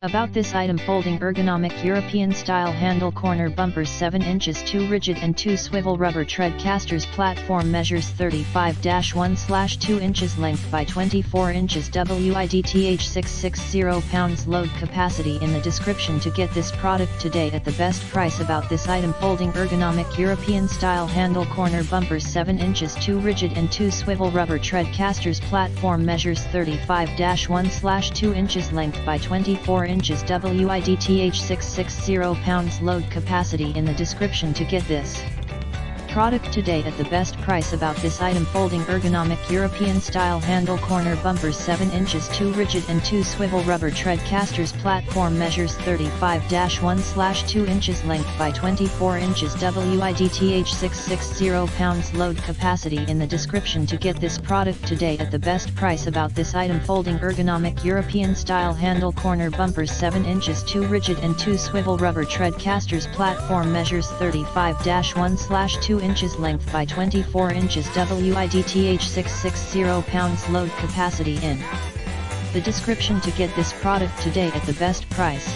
About this item: folding ergonomic European style handle corner bumpers, 7 inches, 2 rigid and 2 swivel rubber tread casters. Platform measures 35-1/2 inches, length by 24 inches, width 660 pounds. Load capacity in the description to get this product today at the best price. About this item: folding ergonomic European style handle corner bumpers, 7 inches, 2 rigid and 2 swivel rubber tread casters. Platform measures 35-1/2 inches, length by 24 inches, width 660 pounds. Load capacity in the description to get this product today at the best price. About this item: folding ergonomic European style handle corner bumpers, 7 inches, 2 rigid and 2 swivel rubber tread casters. Platform measures 35-1/2 inches, length by 24 inches, width 660 pounds. Load capacity in the description to get this product today at the best price. About this item: folding ergonomic European style handle corner bumpers, 7 inches, 2 rigid and 2 swivel rubber tread casters. Platform measures 35-1/2 inches, length by 24 inches, width 660 pounds. Load capacity in the description to get this product today at the best price.